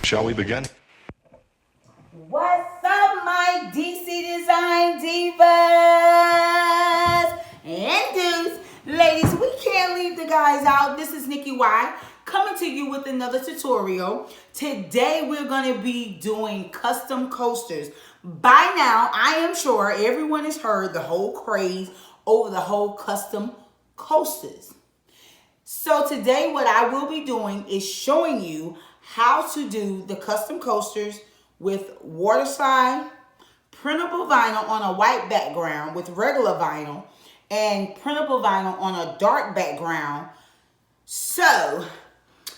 Shall we begin? What's up, my DC Design Divas and dudes? Ladies, we can't leave the guys out. This is Nikki Y coming to you with another tutorial. Today, we're going to be doing custom coasters. By now, I am sure everyone has heard the whole craze over the whole custom coasters. So today, what I will be doing is showing you how to do the custom coasters with Waterslide Printable Vinyl on a white background with regular vinyl and printable vinyl on a dark background. So,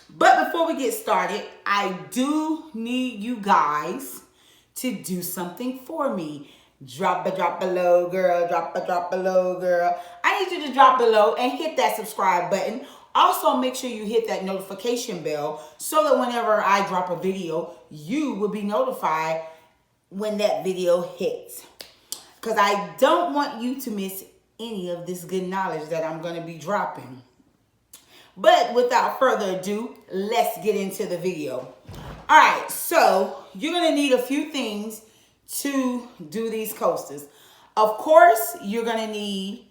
but before we get started, I do need you guys to do something for me. Drop below, girl. Drop below, girl. I need you to drop below and hit that subscribe button. Also, make sure you hit that notification bell so that whenever I drop a video, you will be notified when that video hits. Because I don't want you to miss any of this good knowledge that I'm going to be dropping. But without further ado, let's get into the video. All right, so you're going to need a few things to do these coasters. Of course, you're going to need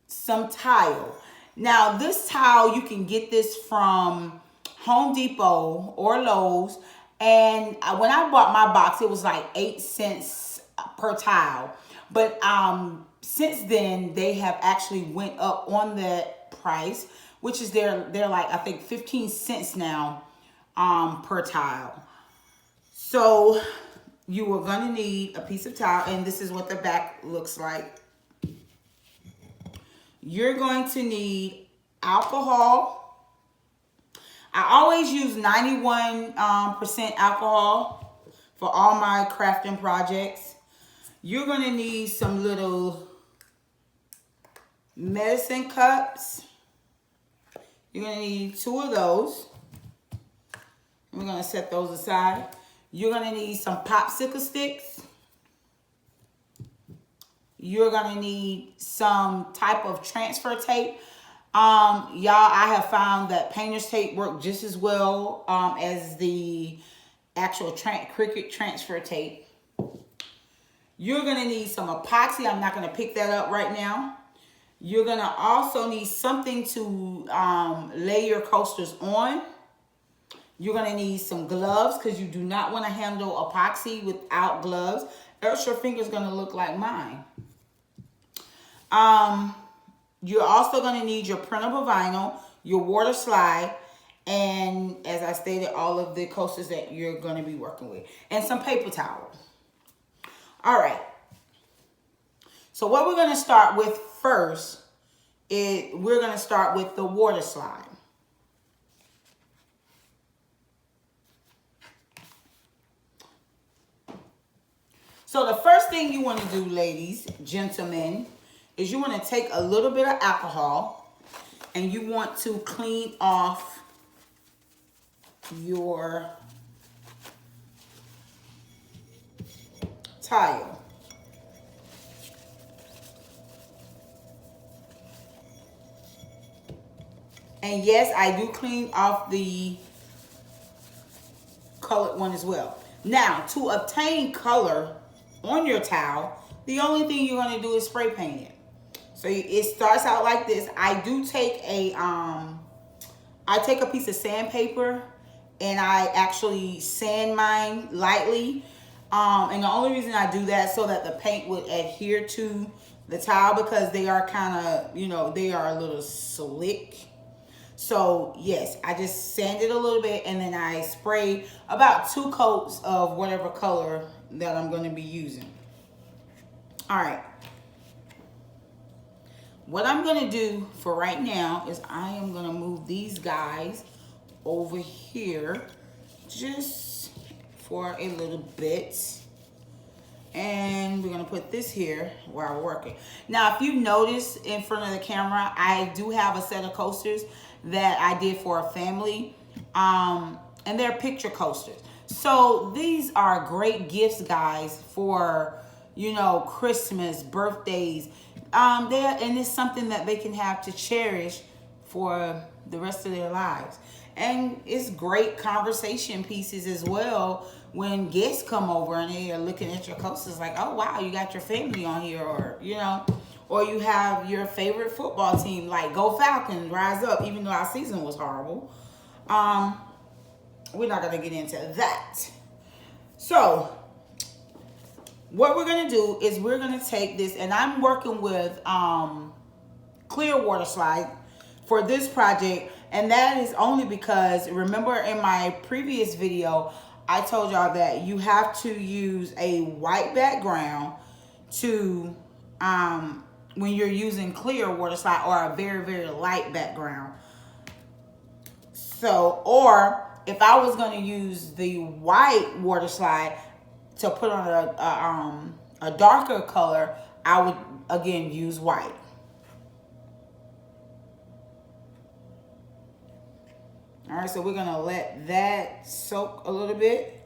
some tile. Now, this tile, you can get this from Home Depot or Lowe's. And when I bought my box, it was like 8 cents per tile. But since then, they have actually went up on that price, which is they're like, I think 15 cents now per tile. So you are going to need a piece of tile, and this is what the back looks like. You're going to need alcohol. I always use 91% alcohol for all my crafting projects. You're going to need some little medicine cups. You're going to need 2 of those. We're going to set those aside. You're going to need some popsicle sticks. You're going to need some type of transfer tape. Y'all, I have found that painter's tape works just as well as the actual Cricut transfer tape. You're going to need some epoxy. I'm not going to pick that up right now. You're going to also need something to lay your coasters on. You're going to need some gloves because you do not want to handle epoxy without gloves, else your finger's going to look like mine. You're also going to need your printable vinyl, your water slide, and as I stated, all of the coasters that you're going to be working with, and some paper towel. All right. So what we're going to start with first is we're going to start with the water slide. So the first thing you want to do, ladies, gentlemen, is you want to take a little bit of alcohol and you want to clean off your tile. And yes, I do clean off the colored one as well. Now, to obtain color on your towel, the only thing you're going to do is spray paint it. So it starts out like this. I do take a piece of sandpaper and I actually sand mine lightly. And the only reason I do that so that the paint would adhere to the towel, because they are kind of, you know, they are a little slick. So yes, I just sand it a little bit and then I spray about 2 coats of whatever color that I'm going to be using. All right. What I'm going to do for right now is I am going to move these guys over here just for a little bit. And we're going to put this here while we're working. Now, if you notice in front of the camera, I do have a set of coasters that I did for a family. And they're picture coasters. So these are great gifts, guys, for, you know, Christmas, birthdays. And it's something that they can have to cherish for the rest of their lives. And it's great conversation pieces as well when guests come over and they are looking at your coasters like, oh wow, you got your family on here, or you know, or you have your favorite football team, like go Falcons, rise up, even though our season was horrible. We're not gonna get into that. So what we're gonna do is we're gonna take this, and I'm working with clear Waterslide for this project, and that is only because, remember in my previous video I told y'all that you have to use a white background to when you're using clear Waterslide, or a very, very light background. So, or if I was going to use the white Waterslide to put on a darker color, I would again use white. All right, so we're gonna let that soak a little bit.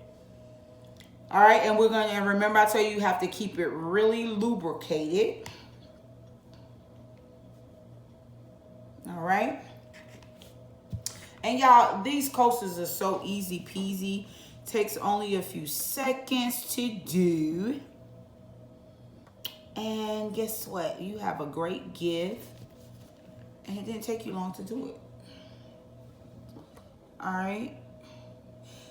All right, and we're gonna, and remember I told you have to keep it really lubricated. All right. And y'all, these coasters are so easy peasy. Takes only a few seconds to do. And guess what? You have a great gift. And it didn't take you long to do it. All right.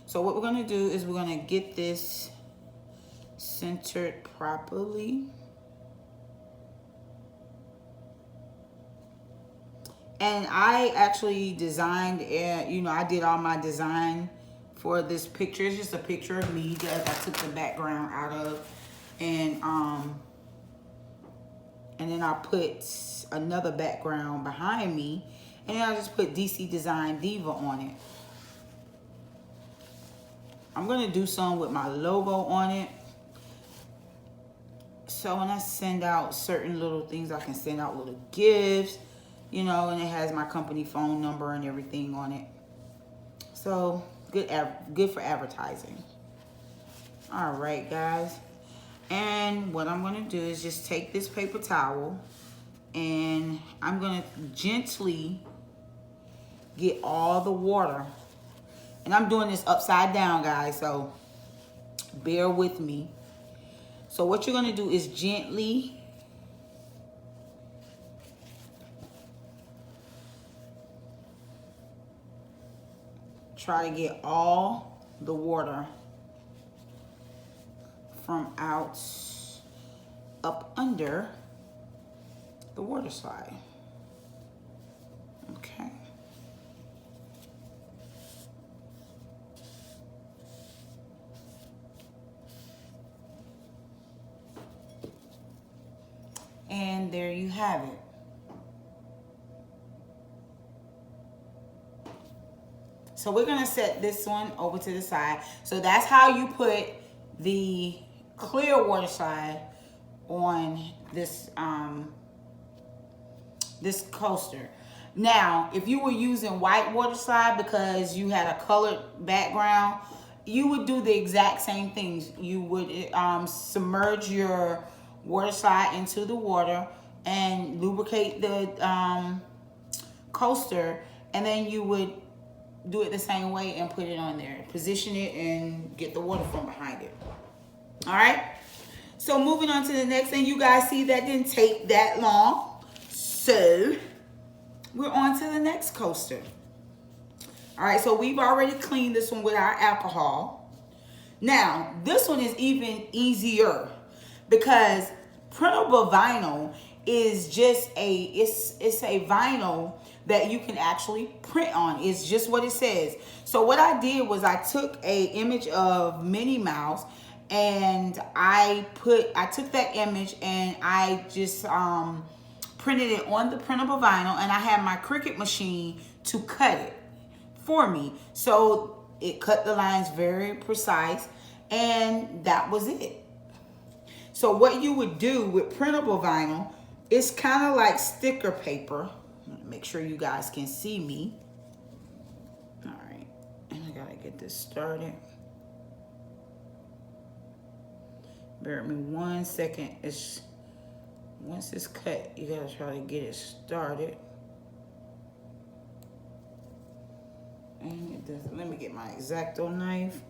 So what we're going to do is we're going to get this centered properly. And I actually designed, you know, I did all my design for this picture. It's just a picture of me that I took the background out of. And then I put another background behind me. And then I just put DC Design Diva on it. I'm going to do some with my logo on it. So when I send out certain little things, I can send out little gifts, you know, and it has my company phone number and everything on it. So good for advertising. All right, guys. And what I'm going to do is just take this paper towel and I'm going to gently get all the water. And I'm doing this upside down, guys, so bear with me. So what you're going to do is gently try to get all the water from out up under the water slide. Okay. And there you have it. So we're gonna set this one over to the side. So that's how you put the clear water slide on this this coaster. Now, if you were using white water slide because you had a colored background, you would do the exact same things. You would submerge your water slide into the water and lubricate the coaster, and then you would do it the same way and put it on there, position it, and get the water from behind it. All right, so moving on to the next thing. You guys see that didn't take that long, so we're on to the next coaster. All right, so we've already cleaned this one with our alcohol. Now this one is even easier because printable vinyl is just it's a vinyl that you can actually print on. It's just what it says. So what I did was I took a image of Minnie Mouse and I took that image and I just printed it on the printable vinyl, and I had my Cricut machine to cut it for me. So it cut the lines very precise, and that was it. So what you would do with printable vinyl, it's kind of like sticker paper. Make sure you guys can see me. All right, and I gotta get this started. Bear with me 1 second. Once it's cut, you gotta try to get it started. And it doesn't. Let me get my X-Acto knife.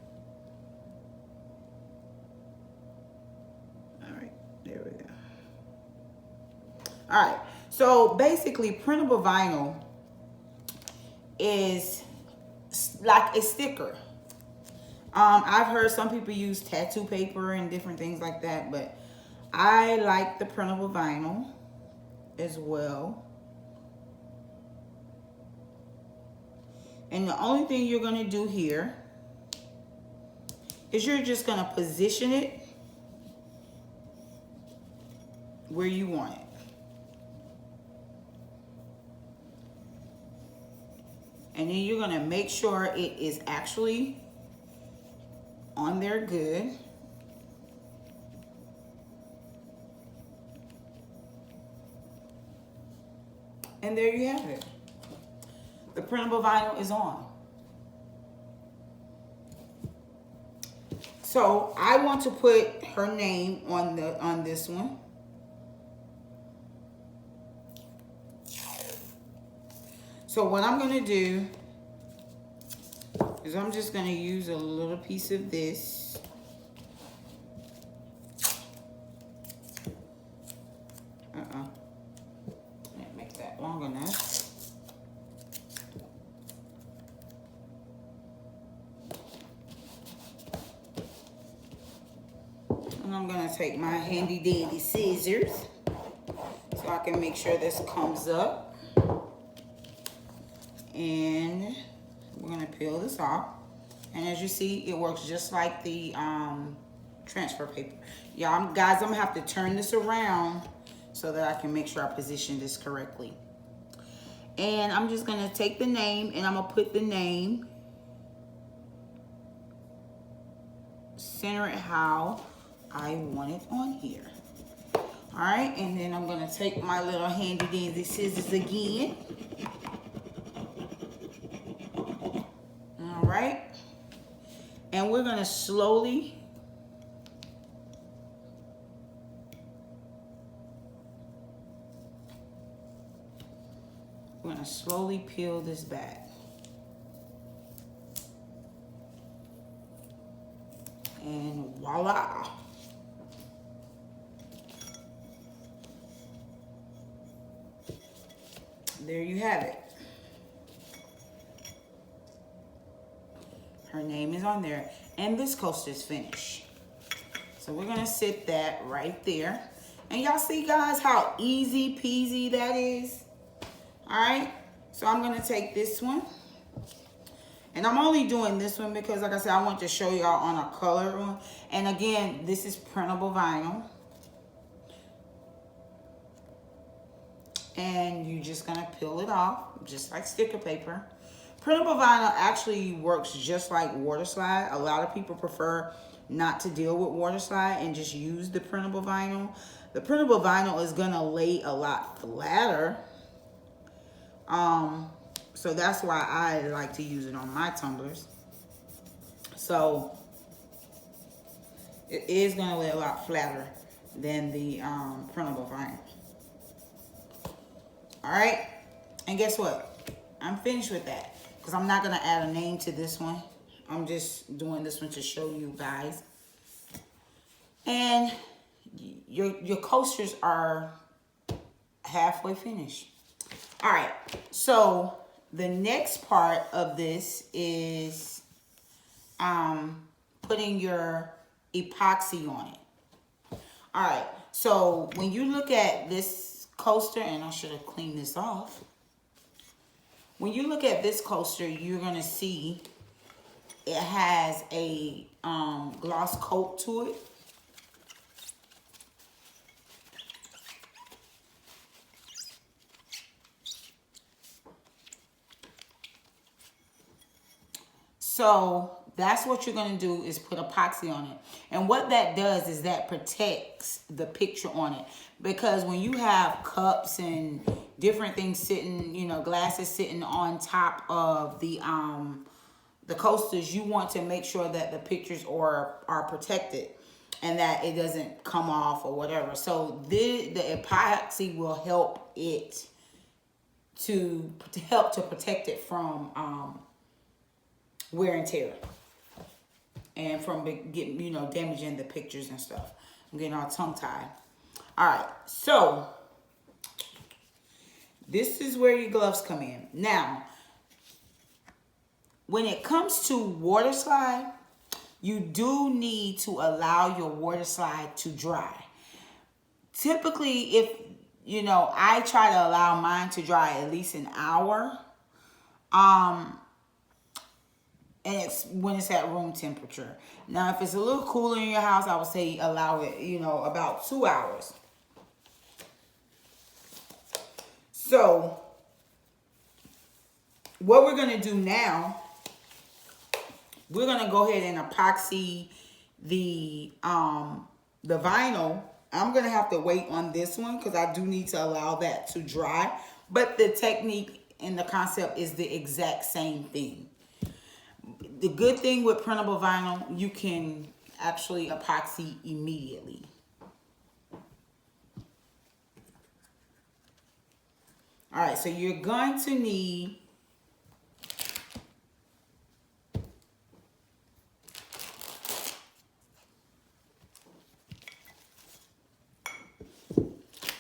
All right, there we go. All right, so basically printable vinyl is like a sticker. I've heard some people use tattoo paper and different things like that, but I like the printable vinyl as well. And the only thing you're gonna do here is you're just gonna position it where you want it. And then you're gonna make sure it is actually on there good. And there you have it. The printable vinyl is on. So I want to put her name on this one. So what I'm gonna do is I'm just gonna use a little piece of this. Can't make that long enough. And I'm gonna take my handy dandy scissors so I can make sure this comes up. And we're gonna peel this off. And as you see, it works just like the transfer paper. Yeah, guys, I'm gonna have to turn this around so that I can make sure I position this correctly. And I'm just gonna take the name and I'm gonna put the name, center it how I want it on here. All right, and then I'm gonna take my little handy dandy scissors again. All right, and we're gonna slowly peel this back. And voila. There you have it. Her name is on there. And this coaster is finished. So we're gonna sit that right there. And y'all see, guys, how easy peasy that is? All right, so I'm gonna take this one. And I'm only doing this one because, like I said, I want to show y'all on a color one. And again, this is printable vinyl. And you're just gonna peel it off, just like sticker paper. Printable vinyl actually works just like Waterslide. A lot of people prefer not to deal with Waterslide and just use the printable vinyl. The printable vinyl is gonna lay a lot flatter. So that's why I like to use it on my tumblers. So it is gonna lay a lot flatter than the printable vinyl. All right, and guess what? I'm finished with that because I'm not gonna add a name to this one. I'm just doing this one to show you guys. And your coasters are halfway finished. All right, so the next part of this is putting your epoxy on it. All right, so when you look at this coaster, and I should have cleaned this off. When you look at this coaster, you're gonna see it has a gloss coat to it. So that's what you're gonna do, is put epoxy on it. And what that does is that protects the picture on it. Because when you have cups and different things sitting, you know, glasses sitting on top of the coasters, you want to make sure that the pictures are protected and that it doesn't come off or whatever. So the epoxy will help it to help to protect it from wear and tear. And from getting, you know, damaging the pictures and stuff. I'm getting all tongue-tied. All right, so this is where your gloves come in. Now, when it comes to water slide, you do need to allow your water slide to dry. Typically, if, you know, I try to allow mine to dry at least an hour. And it's when it's at room temperature. Now, if it's a little cooler in your house, I would say allow it, you know, about 2 hours. So, what we're going to do now, we're going to go ahead and epoxy the vinyl. I'm going to have to wait on this one because I do need to allow that to dry. But the technique and the concept is the exact same thing. The good thing with printable vinyl, you can actually epoxy immediately. All right, so you're going to need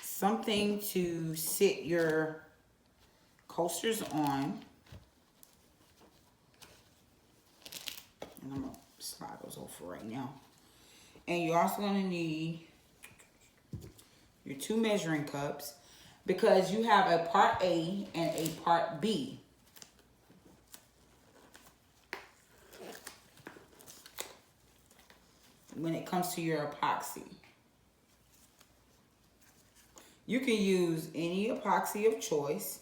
something to sit your coasters on. And I'm going to slide those over right now. And you're also going to need your 2 measuring cups because you have a part A and a part B. When it comes to your epoxy. You can use any epoxy of choice.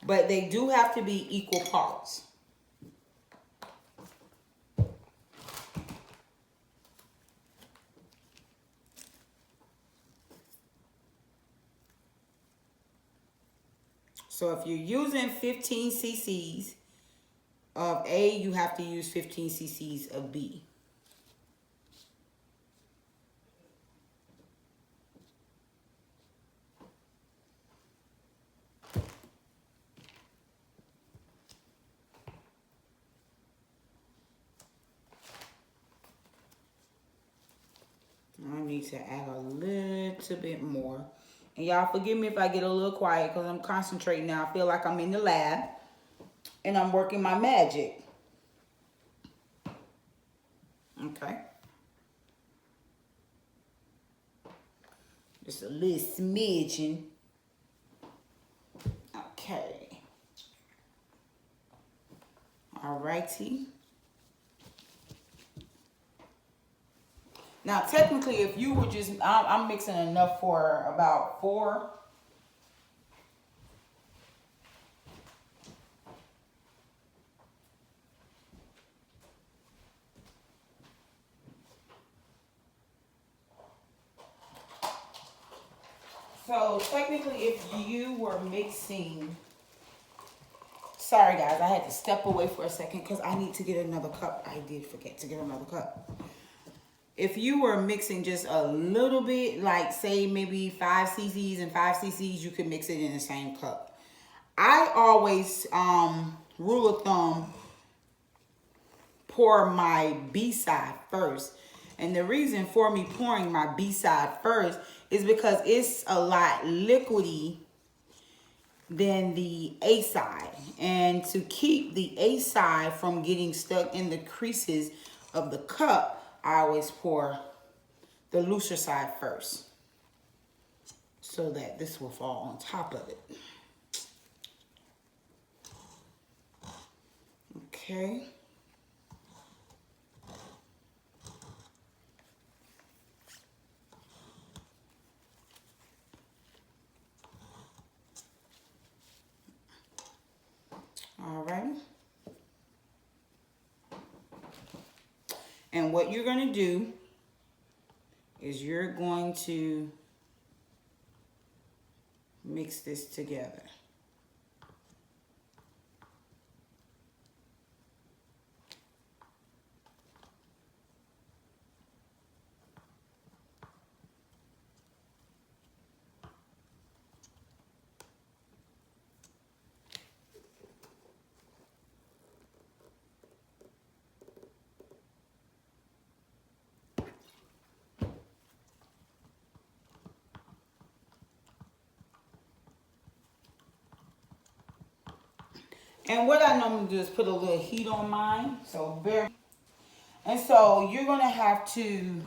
But they do have to be equal parts. So if you're using 15 cc's of A, you have to use 15 cc's of B. I need to add a little bit more. And y'all forgive me if I get a little quiet because I'm concentrating now. I feel like I'm in the lab and I'm working my magic. Okay. Just a little smidgen. Okay. All righty. Now, technically, if you were just, I'm mixing enough for about 4. So, technically, if you were mixing, sorry guys, I had to step away for a second because I need to get another cup. I did forget to get another cup. If you were mixing just a little bit, like say maybe 5 cc's and 5 cc's, you could mix it in the same cup. I always, rule of thumb, pour my B side first. And the reason for me pouring my B side first is because it's a lot liquidy than the A side. And to keep the A side from getting stuck in the creases of the cup, I always pour the looser side first so that this will fall on top of it. Okay. All right. And what you're going to do is you're going to mix this together. And what I normally do is put a little heat on mine. So and so you're gonna have to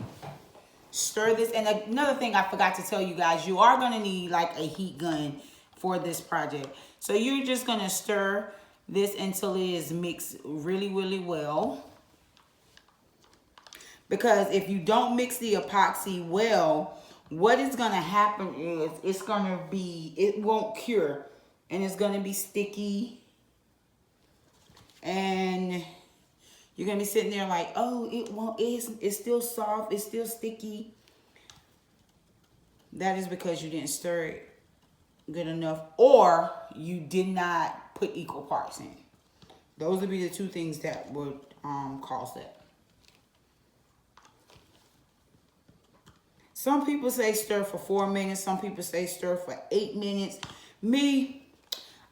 stir this. And another thing I forgot to tell you guys, you are gonna need like a heat gun for this project. So you're just gonna stir this until it is mixed really, really well. Because if you don't mix the epoxy well, what is gonna happen is it won't cure, and it's gonna be sticky, and you're gonna be sitting there like, oh, it won't, it's still soft, it's still sticky. That is because you didn't stir it good enough, or you did not put equal parts in. Those would be the two things that would cause that. Some people say stir for 4 minutes. Some people say stir for 8 minutes. Me,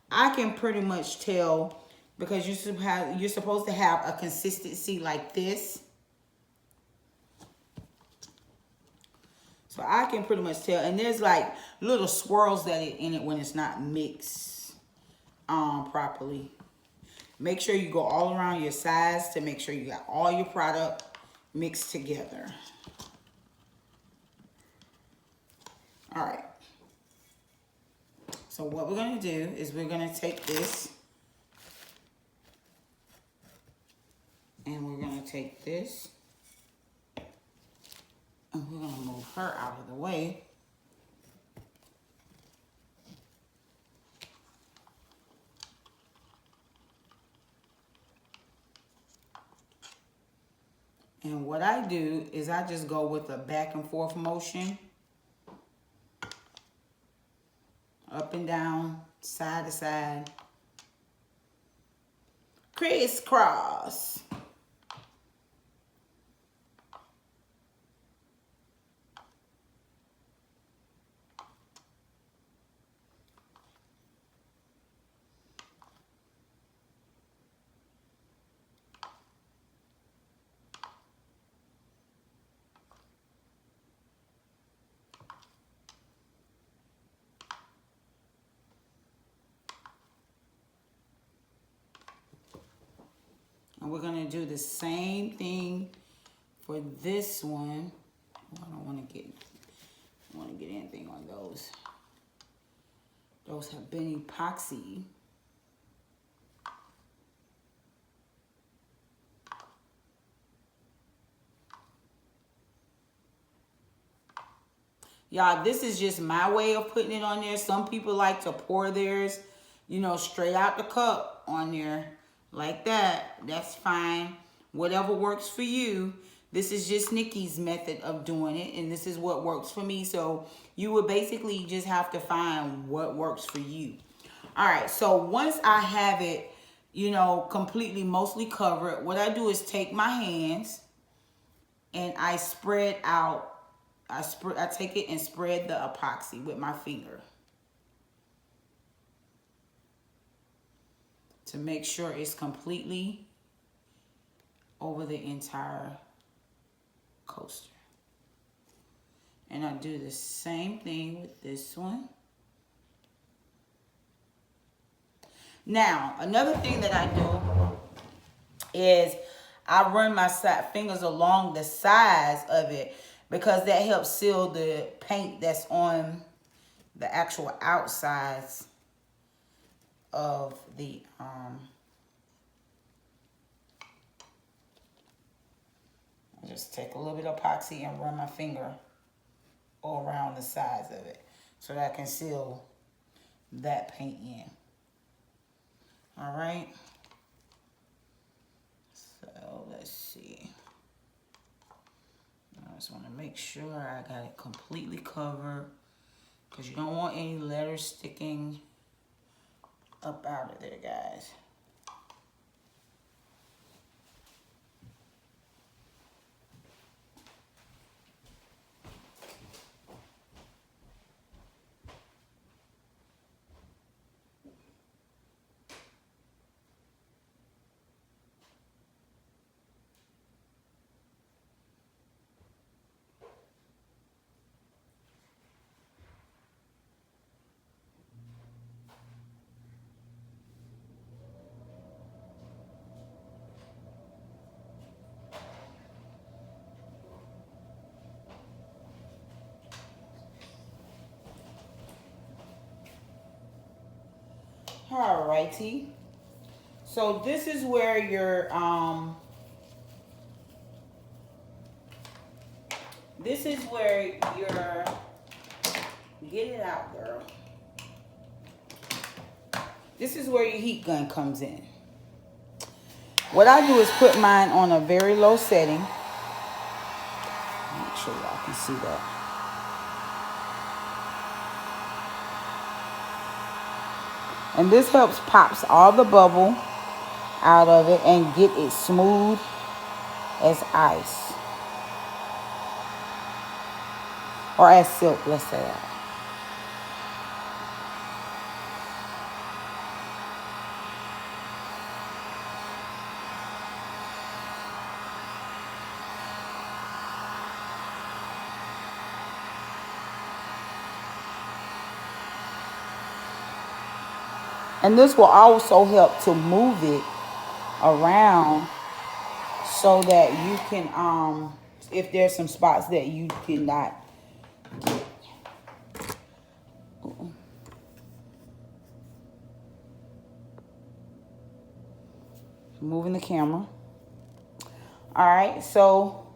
I can pretty much tell, because you're supposed to have a consistency like this. So I can pretty much tell. And there's like little swirls in it when it's not mixed properly. Make sure you go all around your sides to make sure you got all your product mixed together. All right. So what we're going to do is we're going to take this, and we're going to take this, and we're going to move her out of the way. And what I do is I just go with a back and forth motion. Up and down, side to side. Crisscross. And we're going to do the same thing for this one. I don't want to get anything on those. Those have been epoxy. Y'all, this is just my way of putting it on there. Some people like to pour theirs, you know, straight out the cup on there. Like that. That's fine. Whatever works for you. This is just Nikki's method of doing it, and this is what works for me. So you would basically just have to find what works for you. All right, so once I have it, you know, completely mostly covered, what I do is take my hands and I spread out. I take it and spread the epoxy with my finger to make sure it's completely over the entire coaster. And I do the same thing with this one. Now, another thing that I do is I run my fingers along the sides of it, because that helps seal the paint that's on the actual outsides of the I just take a little bit of epoxy and run my finger all around the sides of it so that I can seal that paint in. All right. So let's see. I just want to make sure I got it completely covered, because you don't want any letters sticking up out of there, guys. Alrighty. So this is where your get it out, girl. This is where your heat gun comes in. What I do is put mine on a very low setting. Make sure y'all can see that. And this helps pops all the bubble out of it and get it smooth as ice. Or as silk, let's say that. And this will also help to move it around so that you can, if there's some spots that you cannot get. Moving the camera. All right, so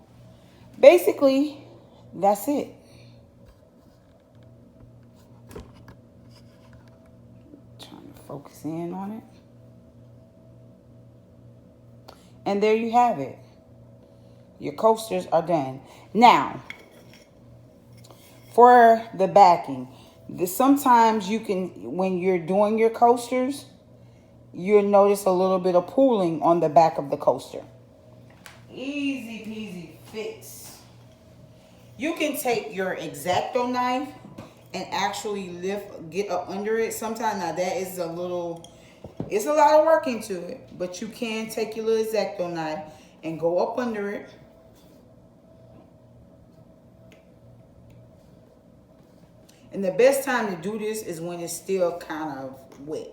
basically that's it. Trying to focus in on it. And there you have it. Your coasters are done. Now, for the backing, sometimes you can, when you're doing your coasters, you'll notice a little bit of pooling on the back of the coaster. Easy peasy fix. You can take your X-Acto knife and actually get up under it. Sometimes, now that is it's a lot of work into it, but you can take your little X-Acto knife and go up under it. And the best time to do this is when it's still kind of wet.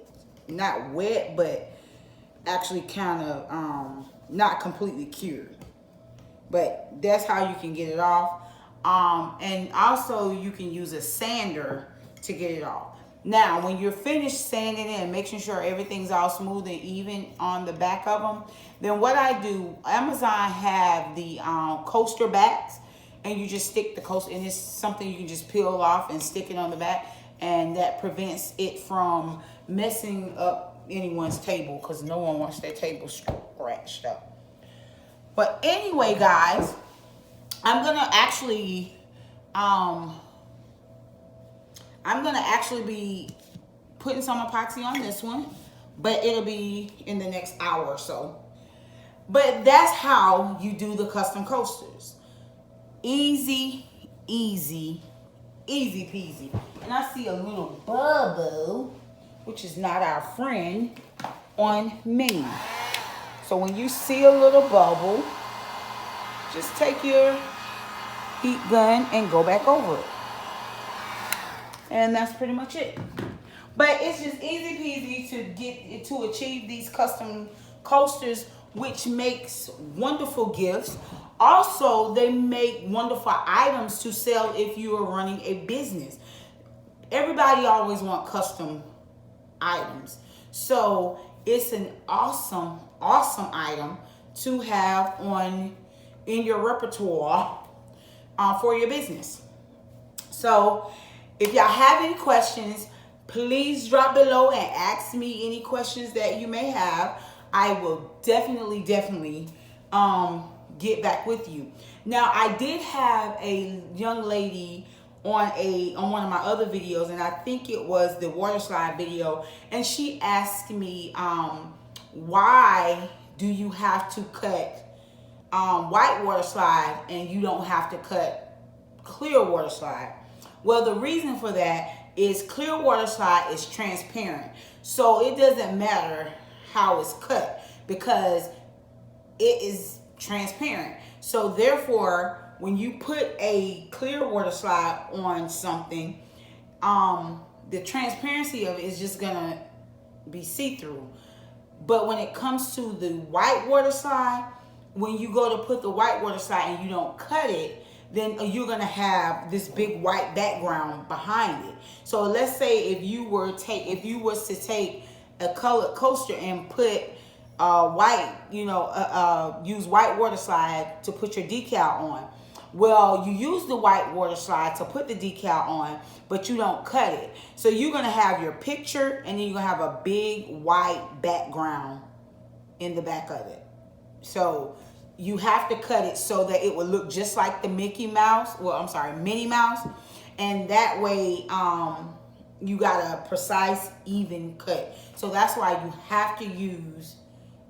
Not wet, but actually kind of not completely cured. But that's how you can get it off. And also you can use a sander to get it off. Now, when you're finished sanding it and making sure everything's all smooth and even on the back of them, then what I do, Amazon have the coaster backs, and you just stick the coaster, and it's something you can just peel off and stick it on the back, and that prevents it from messing up anyone's table, because no one wants their table scratched up. But anyway, guys, I'm gonna actually be putting some epoxy on this one, but it'll be in the next hour or so. But that's how you do the custom coasters. Easy, easy, easy peasy. And I see a little bubble, which is not our friend, on me. So when you see a little bubble, just take your heat gun and go back over it. And that's pretty much it. But it's just easy peasy to achieve these custom coasters, which makes wonderful gifts. Also, they make wonderful items to sell if you are running a business. Everybody always wants custom items. So it's an awesome, awesome item to have in your repertoire for your business. So if y'all have any questions, please drop below and ask me any questions that you may have. I will definitely get back with you. Now, I did have a young lady on one of my other videos, and I think it was the Waterslide video, and she asked me why do you have to cut white Waterslide and you don't have to cut clear Waterslide? Well, the reason for that is clear Waterslide is transparent, so it doesn't matter how it's cut because it is transparent. So therefore, when you put a clear Waterslide on something, the transparency of it is just gonna be see-through. But when it comes to the white Waterslide, when you go to put the white Waterslide and you don't cut it, then you're gonna have this big white background behind it. So let's say if you was to take a colored coaster and put white, use white water slide to put your decal on. Well, you use the white water slide to put the decal on, but you don't cut it. So you're going to have your picture, and then you're going to have a big white background in the back of it. So you have to cut it so that it will look just like the Minnie Mouse. And that way you got a precise, even cut. So that's why you have to use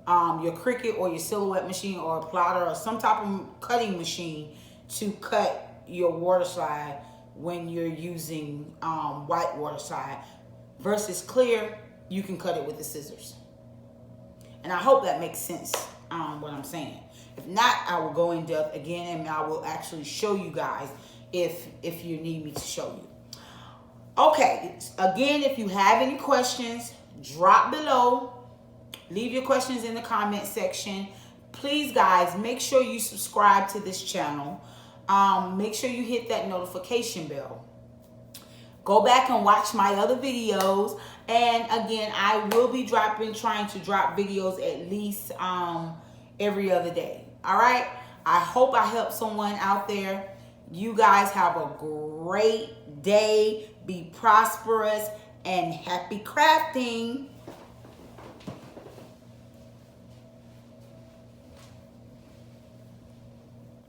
your Cricut or your Silhouette machine or a plotter or some type of cutting machine to cut your water slide when you're using white water slide. Versus clear, you can cut it with the scissors. And I hope that makes sense, what I'm saying. If not, I will go in depth again, and I will actually show you guys if you need me to show you. Okay, again, if you have any questions, drop below. Leave your questions in the comment section. Please, guys, make sure you subscribe to this channel. Make sure you hit that notification bell. Go back and watch my other videos. And again, I will be trying to drop videos at least every other day. All right? I hope I helped someone out there. You guys have a great day. Be prosperous and happy crafting.